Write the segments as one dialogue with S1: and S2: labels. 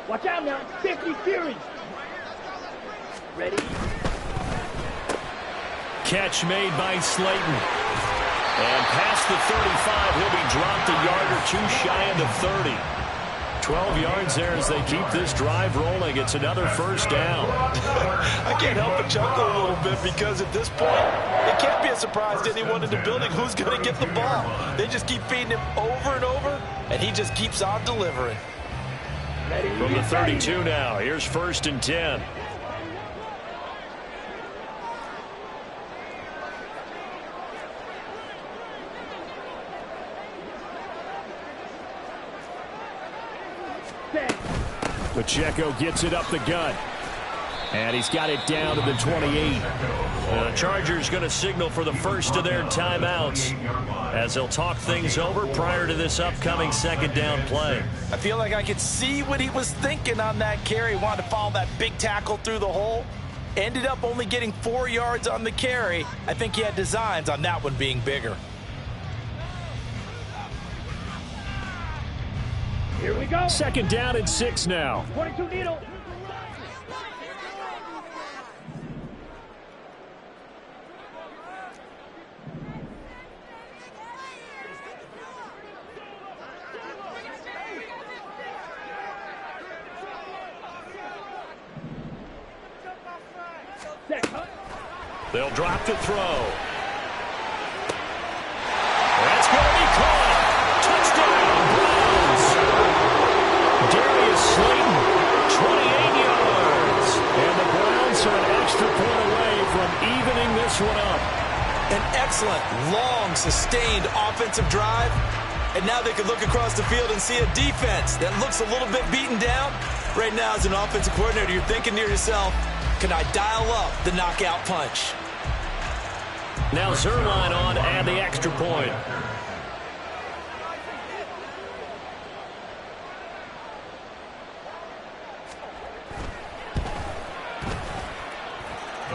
S1: Watch out now. 50 Fury. Ready?
S2: Catch made by Slayton. And past the 35, he'll be dropped a yard or two shy of the 30. 12 yards there as they keep this drive rolling. It's another first down.
S3: I can't help but chuckle a little bit because at this point, it can't be a surprise to anyone in the building who's going to get the ball. They just keep feeding him over and over, and he just keeps on delivering.
S2: From the 32 now, here's 1st and 10. Pacheco gets it up the gut. And he's got it down to the 28. The Chargers going to signal for the first of their timeouts as they'll talk things over prior to this upcoming 2nd down play.
S3: I feel like I could see what he was thinking on that carry. He wanted to follow that big tackle through the hole. Ended up only getting 4 yards on the carry. I think he had designs on that one being bigger.
S1: Here we go.
S2: 2nd down and 6 now.
S1: 22 needle.
S2: They'll drop the throw. That's going to be caught. Touchdown, Browns. Darius Slayton, 28 yards. And the Browns are an extra point away from evening this one up.
S3: An excellent, long, sustained offensive drive. And now they can look across the field and see a defense that looks a little bit beaten down. Right now, as an offensive coordinator, you're thinking to yourself, can I dial up the knockout punch?
S2: Now Zerline on and the extra point.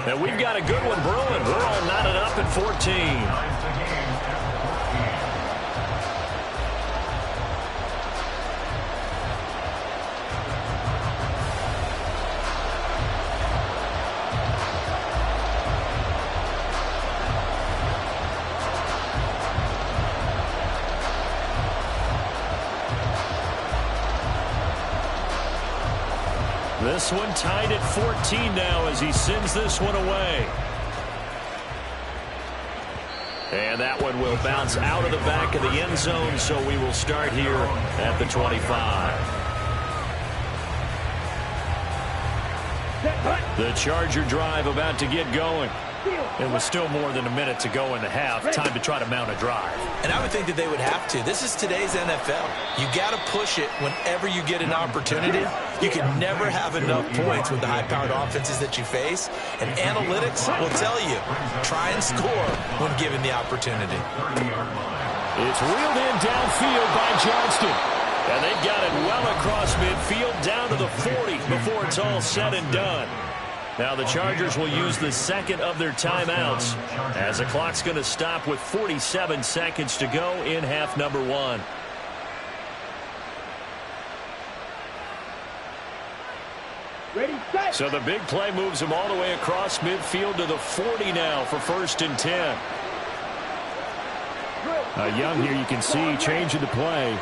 S2: And we've got a good one brewing. We're all knotted up at 14. This one tied at 14 now as he sends this one away. And that one will bounce out of the back of the end zone, so we will start here at the 25. The Charger drive about to get going. It was still more than a minute to go in the half. Time to try to mount a drive.
S3: And I would think that they would have to. This is today's NFL. You got to push it whenever you get an opportunity. You can never have enough points with the high-powered offenses that you face. And analytics will tell you, try and score when given the opportunity.
S2: It's reeled in downfield by Johnston. And they've got it well across midfield down to the 40 before it's all said and done. Now the Chargers will use the second of their timeouts as the clock's going to stop with 47 seconds to go in half number 1.
S1: Ready, set.
S2: So the big play moves him all the way across midfield to the 40 now for 1st and 10. Young here, you can see changing the play.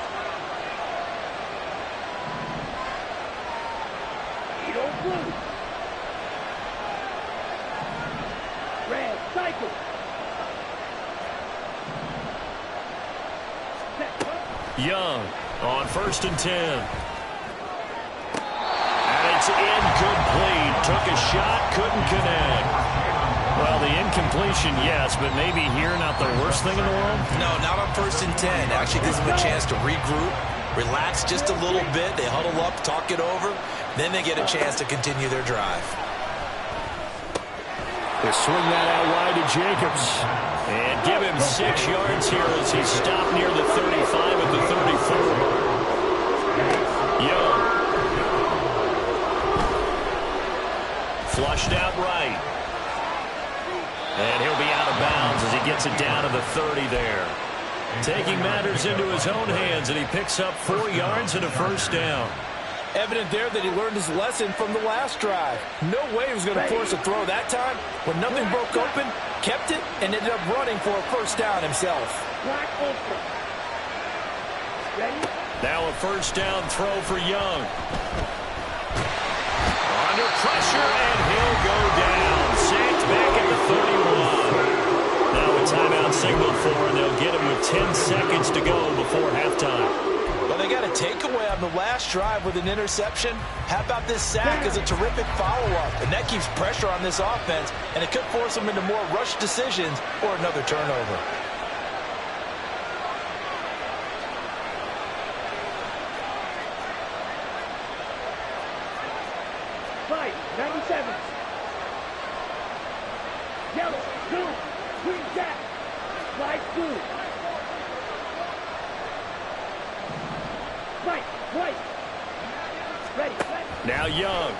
S2: Young on 1st and 10. And it's incomplete. Took a shot, couldn't connect. Well, the incompletion, yes, but maybe here not the worst thing in the world?
S3: No, not on 1st and 10. Actually gives them a chance to regroup, relax just a little bit. They huddle up, talk it over. Then they get a chance to continue their drive.
S2: They swing that out wide to Jacobs. And give him 6 yards here as he stopped near the 35 at the 34. Young. Flushed out right. And he'll be out of bounds as he gets it down to the 30 there. Taking matters into his own hands, and he picks up 4 yards and a 1st down.
S3: Evident there that he learned his lesson from the last drive. No way he was going to force a throw that time. When nothing broke open, kept it, and ended up running for a first down himself.
S2: Now a first down throw for Young. Under pressure, and he'll go down. Sacked back at the 31. Now a timeout signal for, and they'll get him with 10 seconds to go before halftime.
S3: Well, they got a takeaway on the last drive with an interception. How about this sack as a terrific follow-up? And that keeps pressure on this offense, and it could force them into more rush decisions or another turnover.
S1: Right, 97. Yellow, blue, green jack, light blue. Right, white. Ready.
S2: Now Young.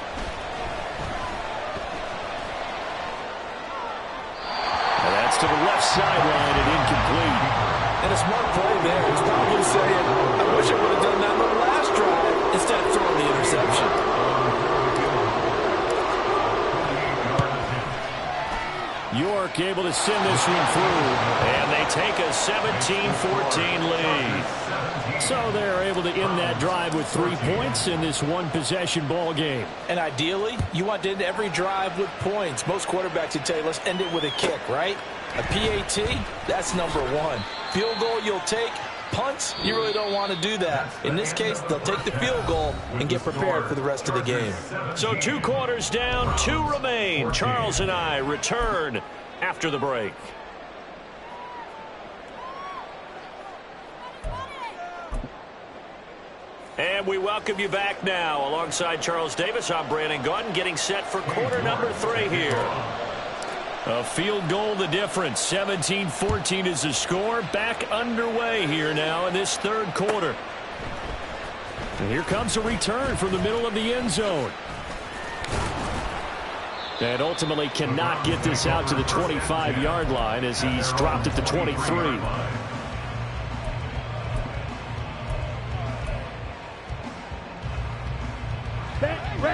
S2: And that's to the left sideline and incomplete.
S3: And a smart play there. He's probably saying, I wish I would have done that on the last drive instead of throwing the interception.
S2: York able to send this one through, and they take a 17-14 lead. So they're able to end that drive with 3 points in this one-possession ball game.
S3: And ideally, you want to end every drive with points. Most quarterbacks would tell you, let's end it with a kick, right? A PAT, that's number one. Field goal you'll take. Punts, you really don't want to do that. In this case, they'll take the field goal and get prepared for the rest of the game.
S2: So 2 quarters down, 2 remain. Charles and I return after the break. And we welcome you back now. Alongside Charles Davis, I'm Brandon Gaudin, getting set for quarter number 3 here. A field goal the difference. 17-14 is the score. Back underway here now in this third quarter. And here comes a return from the middle of the end zone. And ultimately cannot get this out to the 25-yard line as he's dropped at the 23.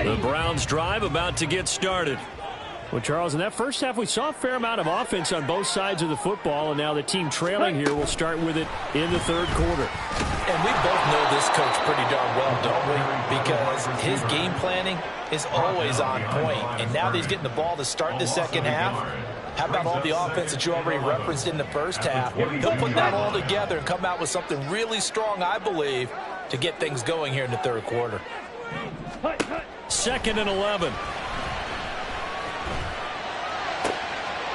S2: The Browns drive about to get started. Well, Charles, in that first half, we saw a fair amount of offense on both sides of the football, and now the team trailing here will start with it in the third quarter.
S3: And we both know this coach pretty darn well, don't we? Because his game planning is always on point. And now that he's getting the ball to start the second half, how about all the offense that you already referenced in the first half? He'll put that all together and come out with something really strong, I believe, to get things going here in the third quarter.
S2: 2nd and 11.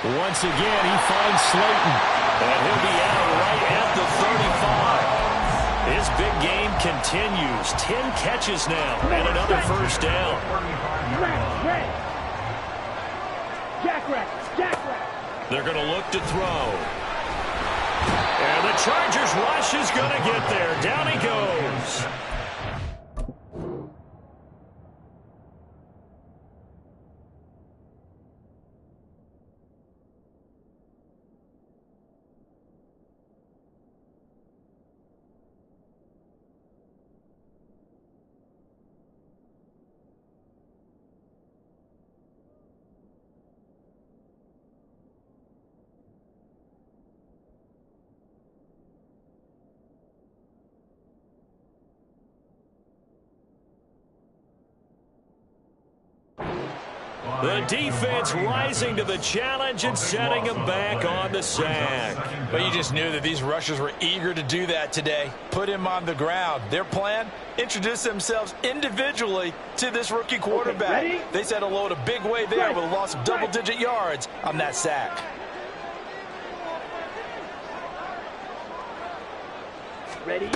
S2: Once again, he finds Slayton. And he'll be out right at the 35. His big game continues. 10 catches now and another first down. They're going to look to throw. And the Chargers rush is going to get there. Down he goes. The defense rising to the challenge and setting him back on the sack.
S3: But you just knew that these rushers were eager to do that today. Put him on the ground. Their plan, introduce themselves individually to this rookie quarterback.
S1: Okay,
S3: they said hello to big way there with a loss of double-digit yards on that sack.
S1: Ready?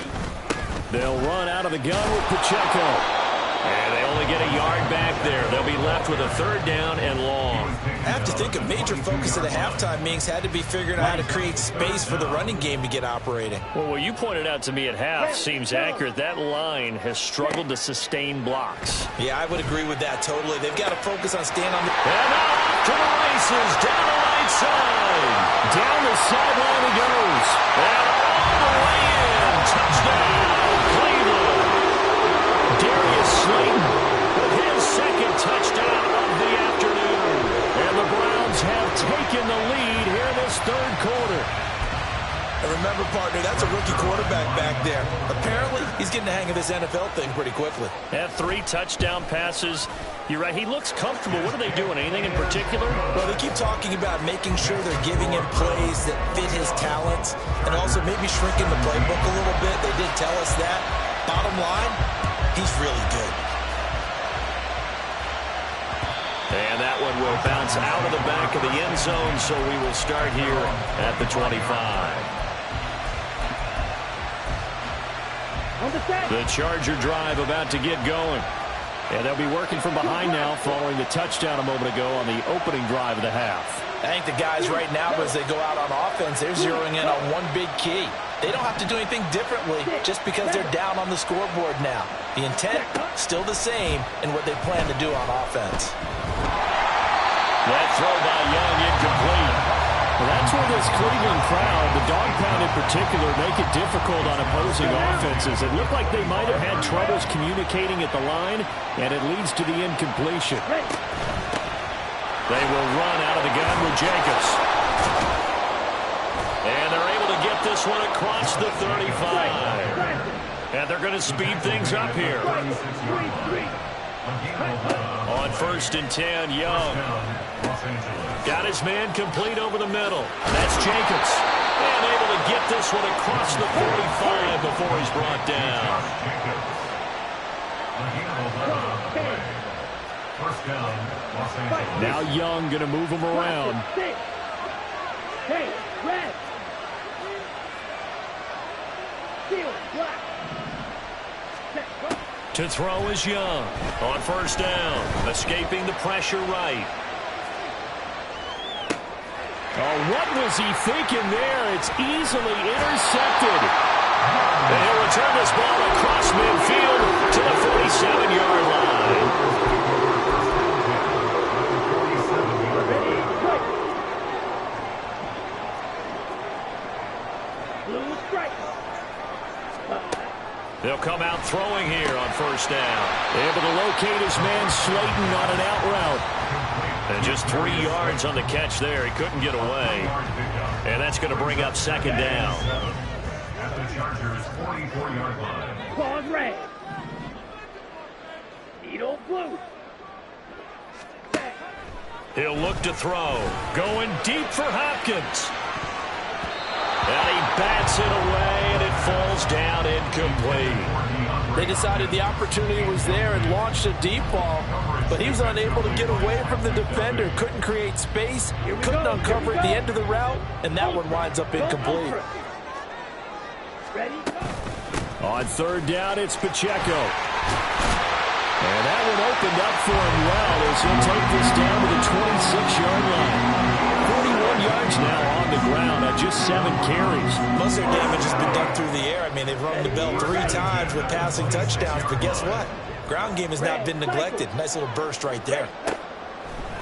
S2: They'll run out of the gun with Pacheco. And they only get a yard back there. They'll be left with a third down and long.
S3: I have to think a major focus of the halftime meetings had to be figuring out how to create space for the running game to get operating.
S2: Well, what you pointed out to me at half seems accurate. That line has struggled to sustain blocks.
S3: Yeah, I would agree with that totally. They've got to focus on staying on the...
S2: And off to the races, down the right side. Down the sideline he goes. And all the way in. Touchdown, Cleveland. Darius Slay taken the lead here in this third quarter.
S3: And remember, partner, that's a rookie quarterback back there. Apparently, he's getting the hang of this NFL thing pretty quickly.
S2: Had 3 touchdown passes. You're right, he looks comfortable. What are they doing? Anything in particular?
S3: Well, they keep talking about making sure they're giving him plays that fit his talents and also maybe shrinking the playbook a little bit. They did tell us that. Bottom line, he's really good.
S2: And that one will bounce out of the back of the end zone, so we will start here at the 25. The Charger drive about to get going. And they'll be working from behind now following the touchdown a moment ago on the opening drive of the half.
S3: I think the guys right now, as they go out on offense, they're zeroing in on one big key. They don't have to do anything differently just because they're down on the scoreboard now. The intent, still the same in what they plan to do on offense.
S2: That throw by Young incomplete. Well, that's where this Cleveland crowd, the dog pound in particular, make it difficult on opposing offenses. It looked like they might have had troubles communicating at the line, and it leads to the incompletion. They will run out of the gun with Jacobs. And they're able to get this one across the 35. And they're going to speed things up here. On 1st and 10, Young. Got his man complete over the middle. That's Jacobs. And able to get this one across the 45 before he's brought down. Now Young going to move him around.
S1: Hey, red.
S2: To throw is Young. On 1st down. Escaping the pressure right. Oh, what was he thinking there? It's easily intercepted. And he'll return this ball across midfield to the 47-yard line. They'll come out throwing here on 1st down. Able to locate his man Slayton on an out route. And just 3 yards on the catch there. He couldn't get away. And that's going to bring up 2nd down.
S4: At the Chargers' 44-yard line.
S1: Pause red. Needle blue.
S2: He'll look to throw. Going deep for Hopkins. And he bats it away, and it falls down incomplete.
S3: They decided the opportunity was there and launched a deep ball, but he was unable to get away from the defender, couldn't create space, couldn't uncover at the end of the route, and that one winds up incomplete.
S2: On 3rd down, it's Pacheco. And that one opened up for him well as he'll take this down to the 26-yard line. 41 yards now on the ground on just 7 carries.
S3: Most of their damage has been done through the air. I mean, they've rung the bell 3 times with passing touchdowns, but guess what? Ground game has not been neglected. Nice little burst right there.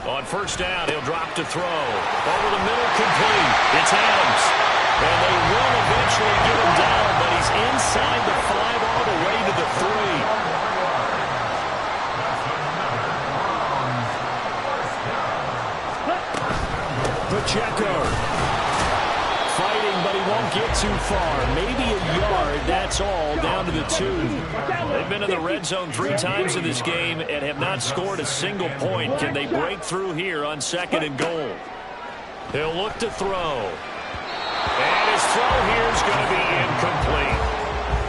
S2: On 1st down, he'll drop to throw. Over the middle, complete. It's Adams. And they will eventually get him down, but he's inside the 5 all the way to the 3. Pacheco fighting, but he won't get too far. Maybe a yard, that's all, down to the 2. They've been in the red zone 3 times in this game and have not scored a single point. Can they break through here on 2nd and goal? He'll look to throw. And his throw here is going to be incomplete.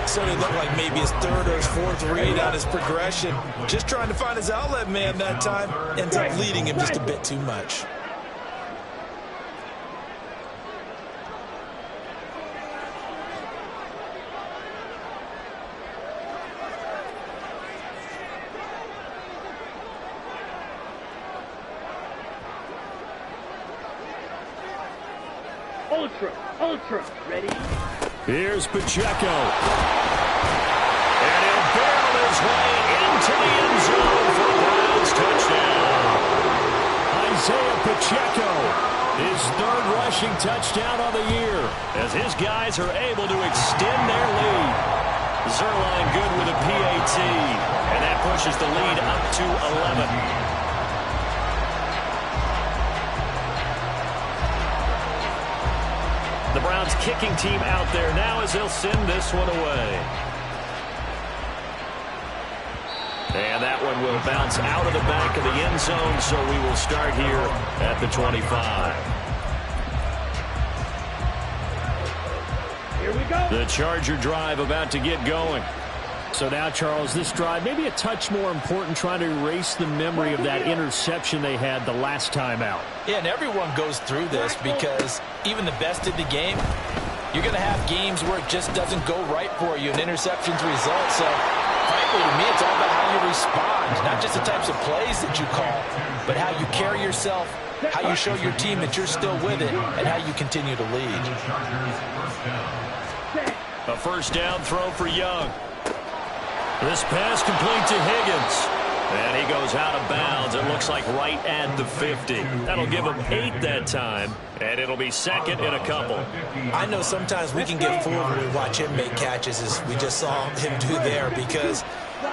S3: So it looked like maybe his 3rd or his 4th read on his progression. Just trying to find his outlet man that time. Ends up leading him just a bit too much.
S1: Ultra, ready?
S2: Here's Pacheco. And he'll barrel his way into the end zone for a Browns touchdown. Isaiah Pacheco, his 3rd rushing touchdown on the year, as his guys are able to extend their lead. Zerline good with a PAT, and that pushes the lead up to 11. The Browns kicking team out there now as they'll send this one away. And that one will bounce out of the back of the end zone, so we will start here at the 25.
S1: Here we go.
S2: The Charger drive about to get going. So now, Charles, this drive maybe a touch more important, trying to erase the memory of that interception they had the last time out.
S3: Yeah, and everyone goes through this because even the best in the game, you're going to have games where it just doesn't go right for you, and interceptions result. So, frankly, to me, it's all about how you respond, not just the types of plays that you call, but how you carry yourself, how you show your team that you're still with it, and how you continue to lead.
S2: A first down throw for Young. This pass complete to Higgins. And he goes out of bounds. It looks like right at the 50. That'll give him 8 that time. And it'll be second in a couple.
S3: I know sometimes we can get fooled when we watch him make catches, as we just saw him do there, because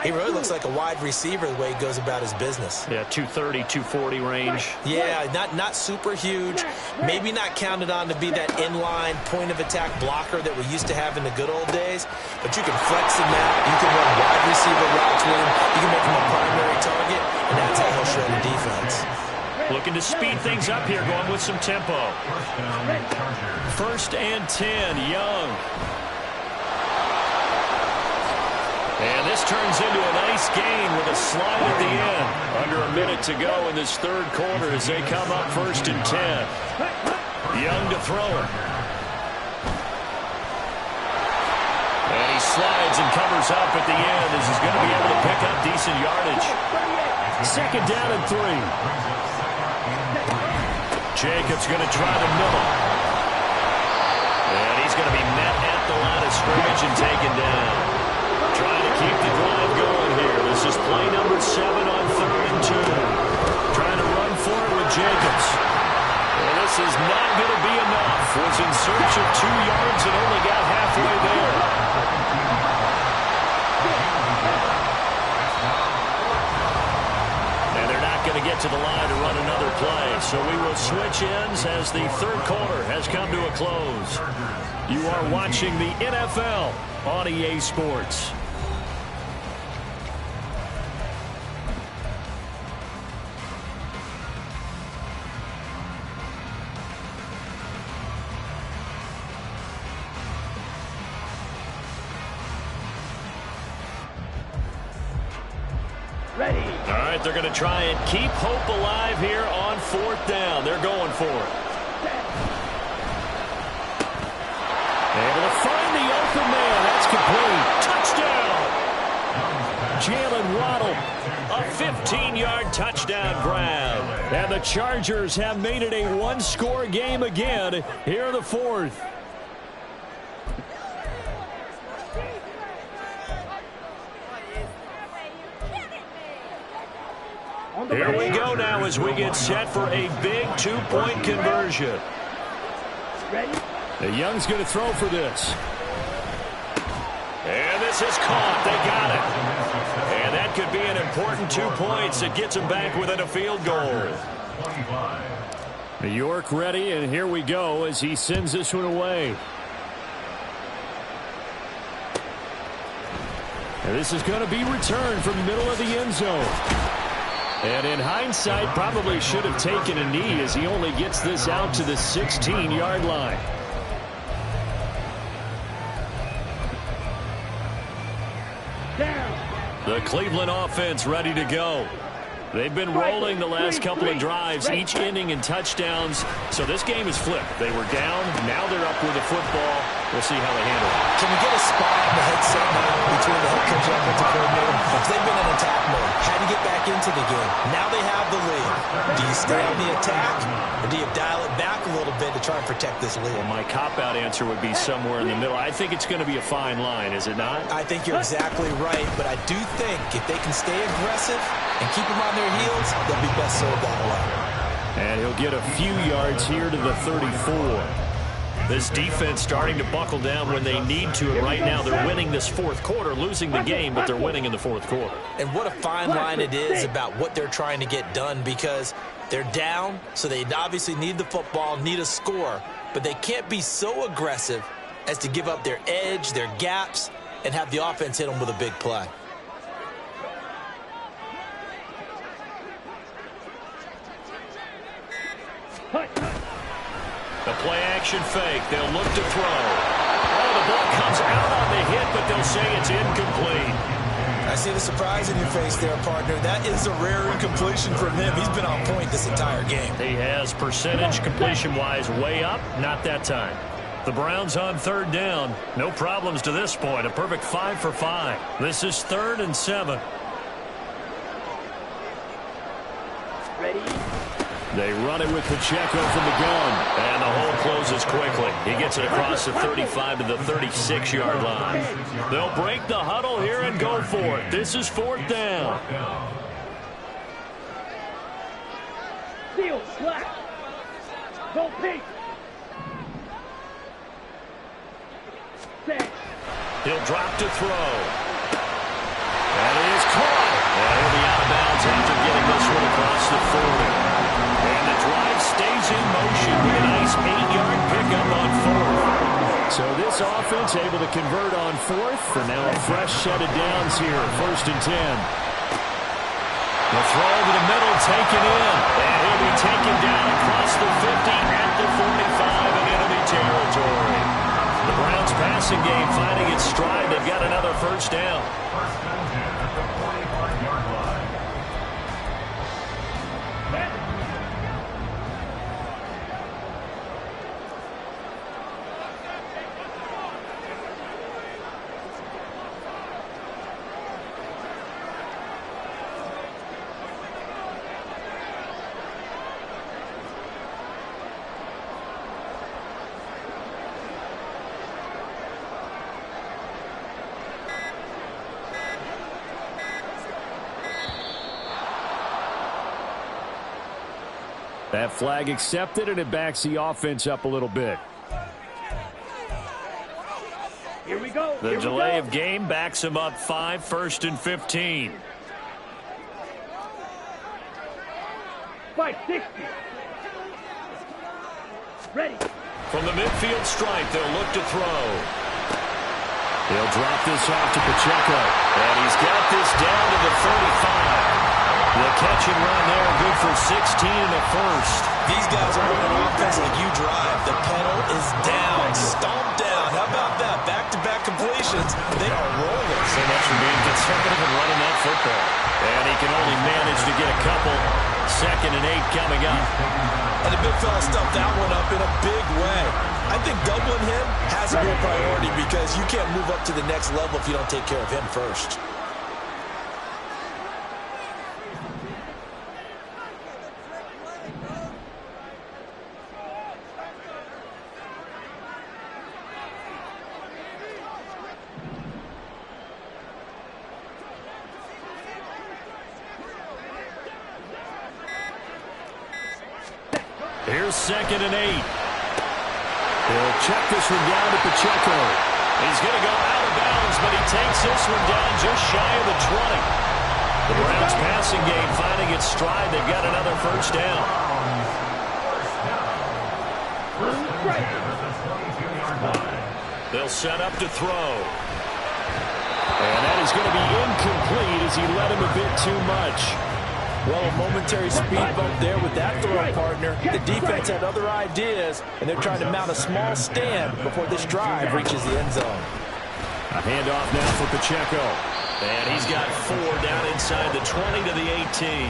S3: he really looks like a wide receiver the way he goes about his business.
S2: Yeah, 230, 240 range.
S3: Yeah, not super huge. Maybe not counted on to be that inline point-of-attack blocker that we used to have in the good old days. But you can flex him out. You can run wide receiver routes with him. You can make him a primary target, and that's how he'll shred the defense.
S2: Looking to speed things up here, going with some tempo. First and 10, Young. And this turns into a nice gain with a slide at the end. Under a minute to go in this third quarter as they come up first and 10. Young to throw it. And he slides and covers up at the end as he's going to be able to pick up decent yardage. Second down and 3. Jacobs going to try the middle. And he's going to be met at the line of scrimmage and taken down. Trying to keep the drive going here. This is play number 7 on 3rd and 2. Trying to run for it with Jacobs. And this is not going to be enough. Was in search of 2 yards and only got halfway there. And they're not going to get to the line to run another play. So we will switch ends as the third quarter has come to a close. You are watching the NFL on EA Sports.
S1: Ready.
S2: All right, they're going to try and keep hope alive here on 4th down. They're going for it. Able to find the open man. That's complete. Touchdown. Jalen Waddle. A 15-yard touchdown grab. And the Chargers have made it a one-score game again here in the 4th. Here we go now as we get set for a big 2-point conversion.
S1: Ready.
S2: The Young's going to throw for this. And this is caught. They got it. And that could be an important 2 points. It gets them back within a field goal. New York ready, and here we go as he sends this one away. And this is going to be returned from the middle of the end zone. And in hindsight, probably should have taken a knee as he only gets this out to the 16-yard line.
S1: Down.
S2: The Cleveland offense ready to go. They've been rolling the last couple of drives, each inning in touchdowns. So this game is flipped. They were down. Now they're up with the football. We'll see how they handle it.
S3: Can we get a spot on the headset now between the head coach and offensive coordinator? Because they've been in attack mode. Had to get back into the game. Now they have the lead. Do you stay on the attack, or do you dial it back a little bit to try and protect this lead?
S2: Well, my cop-out answer would be somewhere in the middle. I think it's going to be a fine line, is it not?
S3: I think you're exactly right, but I do think if they can stay aggressive and keep them on their heels, they'll be best served that way.
S2: And he'll get a few yards here to the 34. This defense starting to buckle down when they need to, and right now they're winning this 4th quarter, losing the game, but they're winning in the 4th quarter.
S3: And what a fine line it is about what they're trying to get done, because they're down, so they obviously need the football, need a score, but they can't be so aggressive as to give up their edge, their gaps, and have the offense hit them with a big play.
S2: The play-action fake. They'll look to throw. Oh, the ball comes out on the hit, but they'll say it's incomplete.
S3: I see the surprise in your face there, partner. That is a rare incompletion from him. He's been on point this entire game.
S2: He has percentage completion-wise way up. Not that time. The Browns on third down. No problems to this point. A perfect 5 for 5. This is 3rd and 7.
S1: Ready?
S2: They run it with Pacheco from the gun. And the hole closes quickly. He gets it across the 35 to the 36-yard line. They'll break the huddle here and go for it. This is 4th down.
S1: Steal, slack. Go pink. Set.
S2: He'll drop to throw. That is caught. And he'll be out of bounds after getting this one across the 40. And the drive stays in motion with a nice 8-yard pickup on 4th. So this offense able to convert on 4th. For now a fresh set of downs here. 1st and 10. The throw to the middle taken in. And he'll be taken down across the 50 at the 45 in enemy territory. The Browns passing game finding its stride. They've got another 1st down.
S4: First down at the 45-yard line.
S2: That flag accepted, and it backs the offense up a little bit.
S1: Here we go.
S2: The delay of game backs him up 5, 1st and 15.
S1: 560. Ready.
S2: From the midfield stripe, they'll look to throw. He'll drop this off to Pacheco. And he's got this down to the 35. The catch and run there, good for 16 and a 1st.
S3: These guys are running offense like you drive. The pedal is down, stomped down. How about that? Back-to-back completions. They are rolling.
S2: So much for being conservative and running that football. And he can only manage to get a couple. 2nd and 8 coming up.
S3: And the big fella stuffed that one up in a big way. I think doubling him has to be a priority because you can't move up to the next level if you don't take care of him first.
S2: Here's 2nd and 8. He'll check this one down to Pacheco. He's going to go out of bounds, but he takes this one down just shy of the 20. The Browns passing game finding its stride. They've got another 1st down. They'll set up to throw. And that is going to be incomplete as he led him a bit too much.
S3: Well, a momentary speed bump there with that throw, partner. The defense had other ideas, and they're trying to mount a small stand before this drive reaches the end zone.
S2: A handoff now for Pacheco. And he's got 4 down inside the 20 to the 18.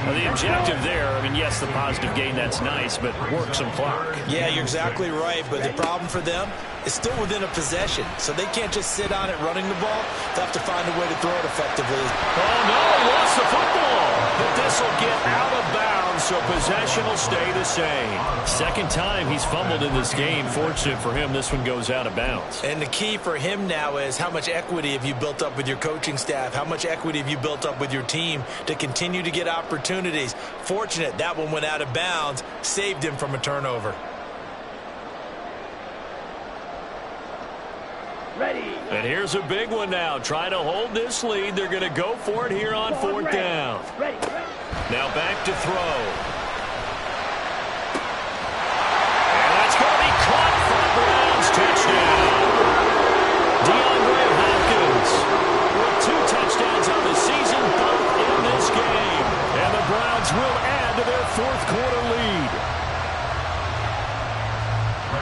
S2: Now, the objective there, I mean, yes, the positive gain, that's nice, but work some clock.
S3: Yeah, you're exactly right, but the problem for them is still within a possession, so they can't just sit on it running the ball. They'll have to find a way to throw it effectively.
S2: Oh, no, he lost the football. But this will get out of bounds, so possession will stay the same. 2nd time he's fumbled in this game. Fortunate for him, this one goes out of bounds.
S3: And the key for him now is how much equity have you built up with your coaching staff? How much equity have you built up with your team to continue to get opportunities? Fortunate that one went out of bounds, saved him from a turnover.
S1: Ready.
S2: And here's a big one now. Trying to hold this lead. They're going to go for it here on 4th down.
S1: Ready.
S2: Now back to throw. And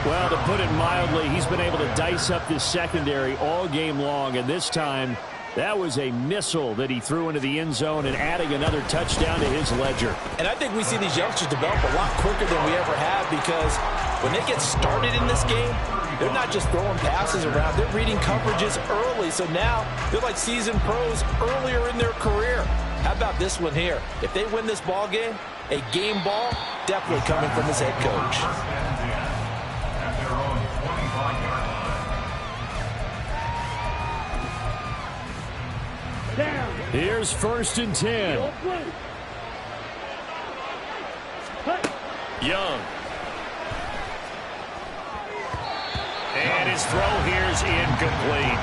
S2: Well, to put it mildly, he's been able to dice up this secondary all game long, and this time that was a missile that he threw into the end zone and adding another touchdown to his ledger.
S3: And I think we see these youngsters develop a lot quicker than we ever have, because when they get started in this game, they're not just throwing passes around. They're reading coverages early. So now they're like seasoned pros earlier in their career. How about this one here? If they win this ball game, a game ball definitely coming from his head coach.
S4: At their own 25-yard line.
S1: Down.
S2: Here's 1st and 10.
S1: Go blue. Cut.
S2: Young. And his throw here is incomplete.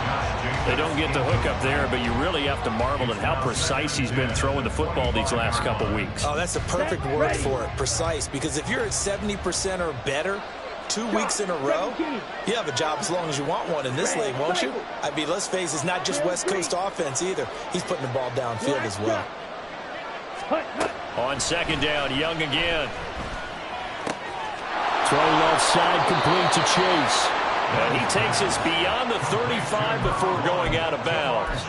S2: They don't get the hook up there, but you really have to marvel at how precise he's been throwing the football these last couple weeks.
S3: Oh, that's the perfect word for it, precise, because if you're at 70% or better 2 weeks in a row, you have a job as long as you want one in this league, won't you? I mean, let's face it, it's not just West Coast offense either. He's putting the ball downfield as well.
S2: On 2nd down, Young again. Throw left side, complete to Chase. And he takes us beyond the 35 before going out of bounds.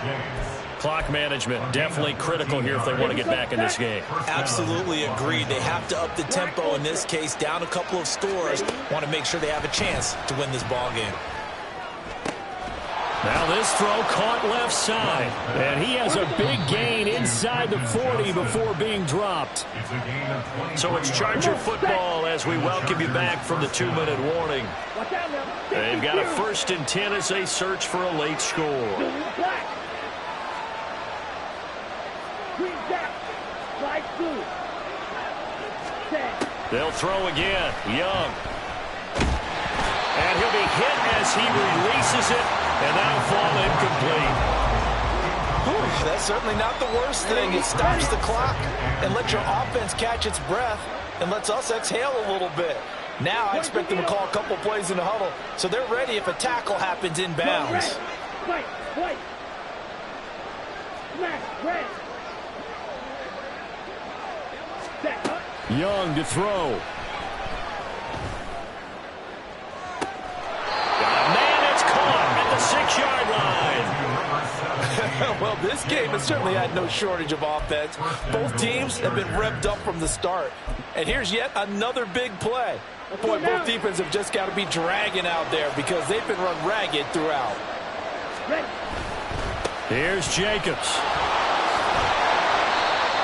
S2: Clock management definitely critical here if they want to get back in this game.
S3: Absolutely agreed. They have to up the tempo in this case, down a couple of scores. Want to make sure they have a chance to win this ball game.
S2: Now this throw caught left side. And he has a big gain inside the 40 before being dropped. So it's Charger football as we welcome you back from the 2-minute warning. They've got a 1st and 10 as they search for a late score. They'll throw again. Young. And he'll be hit as he releases it, and that'll fall incomplete.
S3: Whew, that's certainly not the worst thing. It stops the clock and lets your offense catch its breath and lets us exhale a little bit. Now I expect them to call a couple plays in the huddle, so they're ready if a tackle happens inbounds.
S2: Young to throw. At the 6-yard line.
S3: Well, this game has certainly had no shortage of offense. Both teams have been revved up from the start. And here's yet another big play. Boy, both defenses have just got to be dragging out there because they've been run ragged throughout.
S2: Here's Jacobs.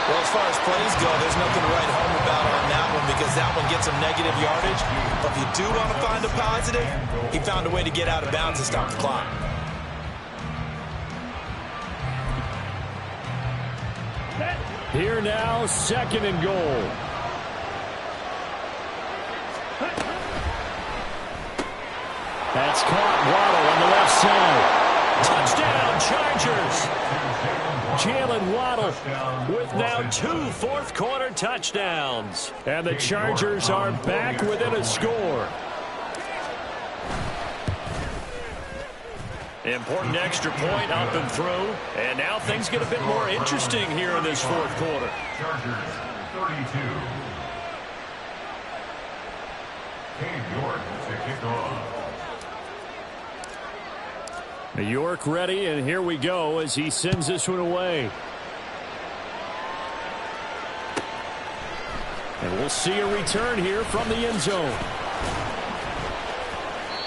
S3: Well, as far as plays go, there's nothing to write home about on that one because that one gets some negative yardage. But if you do want to find a positive, he found a way to get out of bounds and stop the clock.
S2: Here now, 2nd and goal. That's caught. Waddle on the left side. Touchdown, Chargers. Jalen Waddle with now 2 fourth-quarter touchdowns. And the Chargers are back within a score. Important extra point up and through. And now things get a bit more interesting here in this 4th quarter.
S4: Chargers 32. Cade York to kick off.
S2: New York ready, and here we go as he sends this one away. And we'll see a return here from the end zone.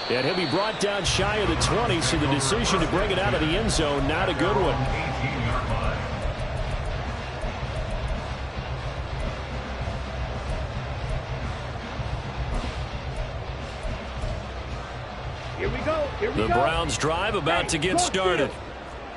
S2: And he'll be brought down shy of the 20, so the decision to bring it out of the end zone, not a good one.
S4: 18-yard line.
S1: Here we go. Here we go.
S2: The Browns drive about to get started.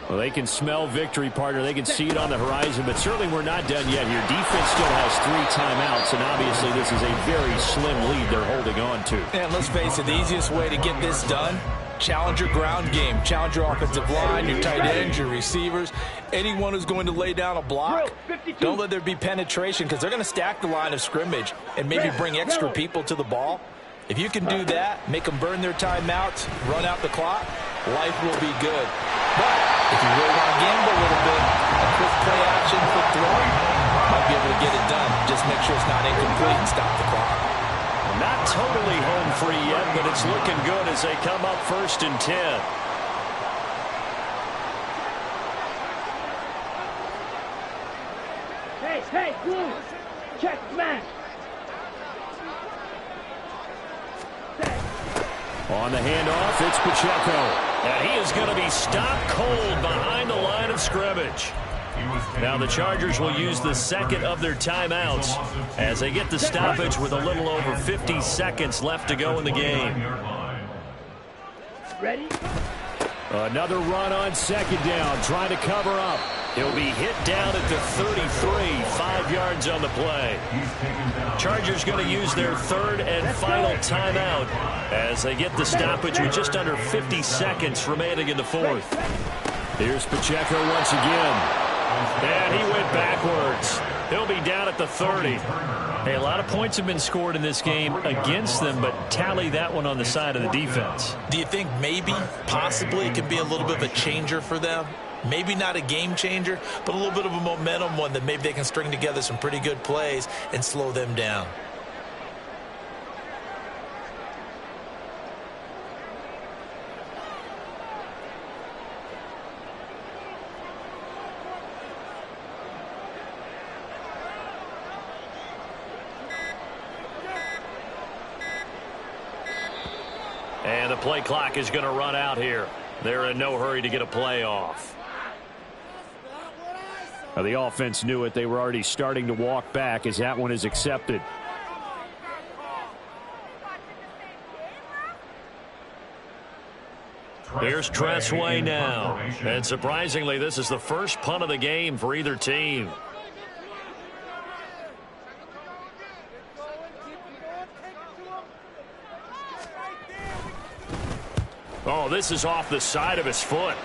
S2: Well, they can smell victory, partner. They can see it on the horizon, but certainly we're not done yet here. Defense still has 3 timeouts, and obviously this is a very slim lead they're holding on to.
S3: And let's face it, the easiest way to get this done, challenge your ground game. Challenge your offensive line, your tight ends, your receivers, anyone who's going to lay down a block. Don't let there be penetration because they're going to stack the line of scrimmage and maybe bring extra people to the ball. If you can do that, make them burn their timeouts, run out the clock, life will be good. But if you really want to gamble a little bit, a quick play action, quick throw, might be able to get it done. Just make sure it's not incomplete and stop the clock.
S2: Not totally home free yet, but it's looking good as they come up 1st and 10.
S1: Hey, Blue! Check, man!
S2: On the handoff, it's Pacheco. And he is going to be stopped cold behind the line of scrimmage. Now the Chargers will use the second of their timeouts as they get the stoppage with a little over 50 seconds left to go in the game.
S1: Ready?
S2: Another run on 2nd down, trying to cover up. He'll be hit down at the 33, 5 yards on the play. Chargers going to use their 3rd and final timeout as they get the stoppage with just under 50 seconds remaining in the 4th. Here's Pacheco once again. And he went backwards. He'll be down at the 30. Hey, a lot of points have been scored in this game against them, but tally that one on the side of the defense.
S3: Do you think maybe, possibly, it could be a little bit of a changer for them? Maybe not a game changer, but a little bit of a momentum one that maybe they can string together some pretty good plays and slow them down.
S2: And the play clock is going to run out here. They're in no hurry to get a play off. Now, the offense knew it. They were already starting to walk back as that one is accepted. Here's Tressway now. And surprisingly, this is the first punt of the game for either team. Oh, this is off the side of his foot.